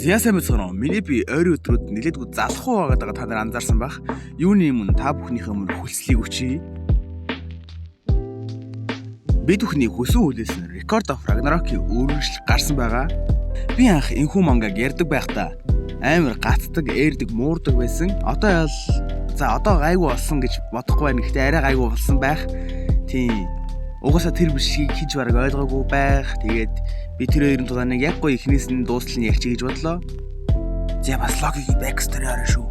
Зяа сайн байна. Миний би ойрын өдрүүд нэлээдгүй залхуу байгаад та нар анзаарсан байх. Юуны өмнө та бүхнийхээ өмнө хүлслийг өчье. Бид бүхний хүсэн хүлээсэн Record of Ragnarok-ийн өөрчлөлт гарсан байгаа. Би анх энэхүү мангаг ярьдаг байхдаа амар гацдаг, ээрдэг, муурдаг байсан. Одоо гайгүй болсон гэж бодохгүй байна. Гэхдээ арай гайгүй болсон байх. Тийм. Угаасаа тэр бишгийг хийж бараг ойлгоогүй байх. Тэгээд би тэр хоёрын тулааныг яг гоё ихнээс нь дуустал нь ярьчих гэж бодлоо. За бас логикийг backstory орно шүү.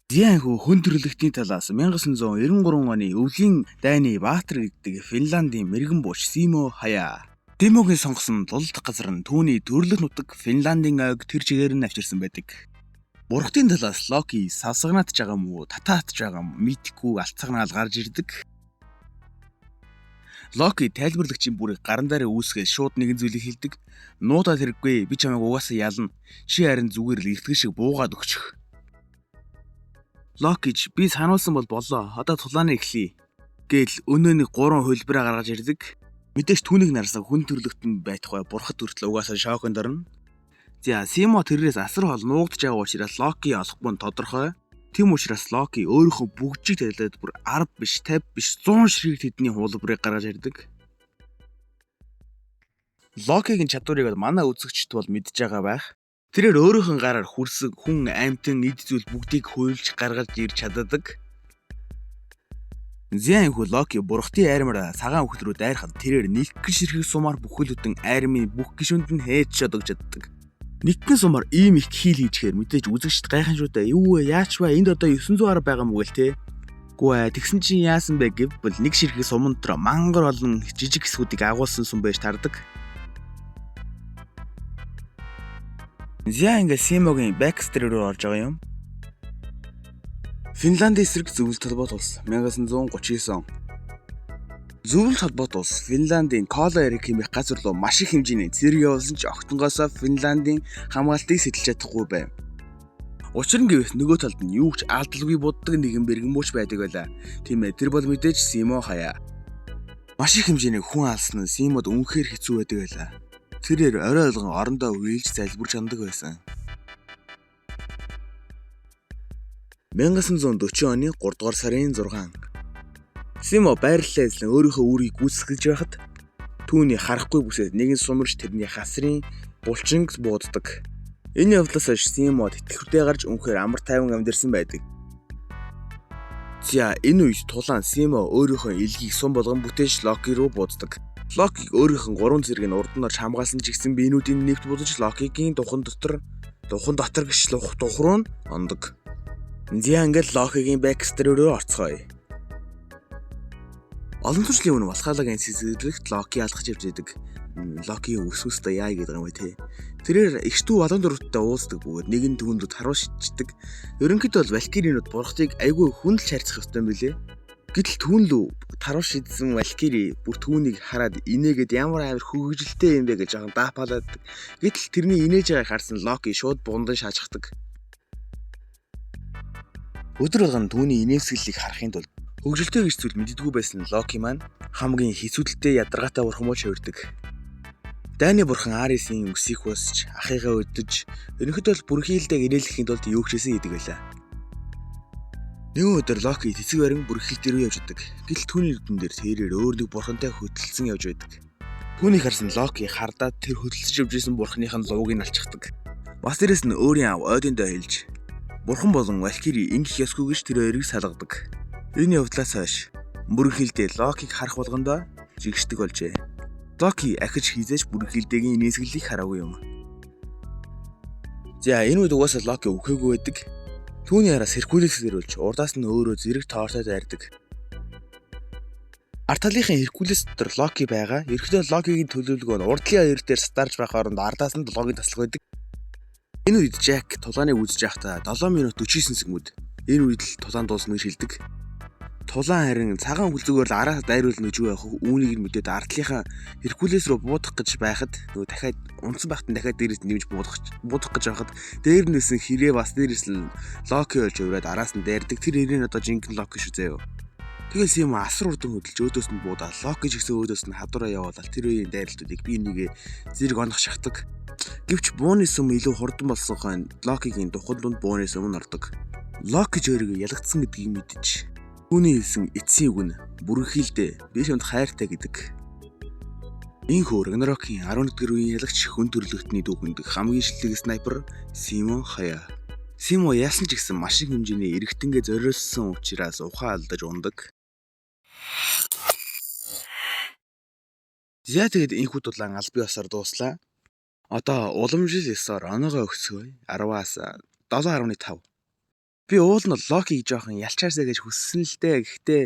Зяанхүү хүн төрлөختийн талаас 1993 оны өвлийн дайны Баатар гэдэг Финландийн мэрэгэн бууч Симо Хаяа. Симогийн сонгосон тулд газар нь түүний төрлөх нутаг Финландийн ойг тэр чигээр нь авчирсан байдаг. Бурхтын талаас Локи савсагнаатж байгаа мó татаатж байгаа мэдхгүй алцагнаал гарч ирдэг. Локи тайлбарлагчийн бүрийг гаран дээр үүсгэж шууд нэгэн зүйлийг хэлдэг. Нуудаа хэрэггүй, би чамайг угаасаа ялна. Чи харин зүгээр л эртгэл шиг буугаад өгчих. Локич би сануулсан бол болоо. Одоо тулааны эхлэе. Гээл өнөө нэг 3 хөлбөрөө гаргаж ирдэг. Мэдээж түүнийг нарсан хүн төрлөختөнд байхгүй бурхад хүртэл угаасаа шоконд орно. За Симо тэрнээс асар хол нуугдж байгаа учраас Локи олохгүй нь тодорхой. Тэм учраас Локи өөрийнхөө бүгжийг талиад бүр 10 биш 50 биш 100 ширхэг тэдний хуулбарыг гаргаж ирдэг. Локигийн чадварыг манай үзэгчд бол мэдж байгаа байх. Тэрээр өөрийнхөө гараар хүрсэн хүн амьтан эд зүйл бүгдийг хуйлж гаргаж ирж чаддаг. Зяанхүү Локи бурхтын аймаар цагаан хөлт рүү дайрахад тэрээр нэгэн ширхэг сумаар бүхэлдэн айрмын бүх гишүүнд нь хээж чаддаг чаддаг. Нэгэн сумаар ийм их хийл хийчихээр мэдээж үзэгчд гайхан шүү дээ. Юу вэ? Яач вэ? Энд одоо 900 ар байгаа мүү гэл те. Гүэ тэгсэн чинь яасан бэ гэвэл нэг ширхэг суман дотор мангар олон жижиг хэсгүүдийг агуулсан сум байж тардаг. Зяа ингээ Симогийн backstory руу орж байгаа юм. Финландийн эсрэг зөвлөлт холбоот улс 1939 он. Зөвлөлт холбоот улс Финландийн Колоэрэг хэмээх газар руу маш их хэмжээний зэрэг явуулсан ч огтонгоосоо Финландийн хамгаалтыг сэтэлж чадахгүй байв. Учир нь гэвээс нөгөө талд нь юу ч алдалгүй буддаг нэгэн бэргэн бууч байдаг байлаа. Тийм ээ тэр бол мэдээж Симо Хаяа. Маш их хэмжээний хүн алсан нь Симод үнэхээр хэцүү байдаг байлаа. Тэрээр орой олгон орондоо үйлж залбирч хандаг байсан. 1940 оны 3 дугаар сарын 6. Симо байрлалаа эзлэн өөрийнхөө үүрийг гүйцэтгэж байхад түүний харахгүй бүсээс нэгэн сумарч тэрний хасрын булчинг бууддаг. Энэ явдлаас хойш Симо тэтгэвртэй гарч үнэхээр амар тайван амьдэрсэн байдаг. За энэ үед тулаан Симо өөрийнхөө илгийг сум болгон бүтээж Локи руу бууддаг. Локиг өөрийнх нь 3 зэрэг нь урд нь орж хамгаалсан ч гэсэн биенүүдийн нэвт будаж Локигийн духан дотор гიშл тухруу нь ондог. Зяа ингээд Локигийн backstory руу орцгоё. Олон төрлийн үнэ Валхалагийн сэсгэлэгт Локи алхаж явж байдаг. Локигийн өсвөстэй яа гэдэг юм бэ те. Тэрээр ихтүү балан дөрөвттэй уулздаг бөгөөд нэгэн түүнүүд харуу шиддэг. Ерөнхийдөө бол Валкиринууд бурхтыг айгүй хүндэлж харьцах ёстой юм билэ. Гэтэл түүнлүү таруу шидсэн Валкири бүр түүнийг хараад инээгээд ямар амар хөвгөлтэй юм бэ гэж жоохон даапалаад. Гэтэл тэрний инээж байгааг харсан Локи шууд бундан шааждаг. Өдөр болгон түүний инээмсэглэлийг харахын тулд хөвгөлтэй гэж зүйл мэддэггүй байсан Локи маань хамгийн хэцүүдэлтэй ядаргаатай бурхан болж хувирдаг. Дайны бурхан Арисын өсийг босч ахыгаа өдөж ерөнхийдөө бүрхийлдэг инээлгэхийн тулд юу хийсэн гэдэг байлаа. Нэг өдөр Локи цэцэг барин бүрхэл дээр явж идэг. Гэтэл түүний нүдэн дээр тэрээр өөр нэг бурхантай хөдөлсөн явж байдаг. Түүнийг харсан Локи хардаад тэр хөдөлсөж явж исэн бурханыхын лувыг нь алчихдаг. Бас дээрэс нь өөрийн аав Одиндоо хэлж бурхан болон Валкири ингэх ёсгүй гэж тэр хоёрыг салгадаг. Энэ явдлаас хойш бүрхэлдээ Локиг харах болгондоо жигшдэг болжээ. Локи ахиж хийзэж бүрхэлдээгийн инээмсэглэлийг хараагүй юм. За энэ үед угаасаа Локи өвхөөгүй байдаг. Түүний араас Hercules зэрүүлж урдаас нь өөрөө зэрэг тоортой дайрдаг. Арт талынхын Hercules дотор Локи байгаа. Ерөнхийдөө Локигийн төлөвлөгөө нь урдлын аяр дээр старж байх оронд ардаас нь Локигийн таслах байдаг. Энэ үед Жак тулааныг үзэж байхдаа 7 минут 49 секунд. Энэ үед л тулаан дуусна гэж хэлдэг. Тулаан харин цагаан хүлзүүгээр л араас дайруулна гэж байх үүнийг нь мэдээд ардлынхаа Hercules руу буудах гэж байхад нөгөө дахиад унтсан байхад дахиад дээрээс нэмж буудах гэж байхад дээр нэсэн хэрэг бас дээрээс нь Локи болж ураад араас нь дайрдаг. Тэр хэрэг нь одоо жинхэнэ Локи шүү заяа. Тэгэл Сим асар урдан хөдөлж өөдөөс нь буудаад Локи ч гэсэн өөдөөс нь хадуураа явуулаад тэр үеийн дайралтуудыг бие нэгээ зэрэг онох шахдаг. Гэвч бууны сүм илүү хурдан болсон хойно Локигийн духан дунд бууны сүм нь ордог. Локи ч өөрийгөө ялагдсан гэдгийг мэдэж түүний хэлсэн эцсийн үг нь бүрэнхийлдэ би чамд хайртай гэдэг. Ийхүү Рагнарокийн 11-р үеийн ялагч хүн төрлөختний дүүхэнд хамгийн шилдэг снайпер Симон хаяа. Симо яасан ч гэсэн маш их хэмжээний эргэтэнгээ зориулсан учраас ухаан алдаж ундаг. За тэгээд энэхүү дулаан аль биесээр дууслаа. Одоо уламжлал ёсоор оноогоо өгсгөө 10-аас 7.5. Би уул нь Локиг жоохон ялчаасаа гэж хүссэн л дээ. Гэхдээ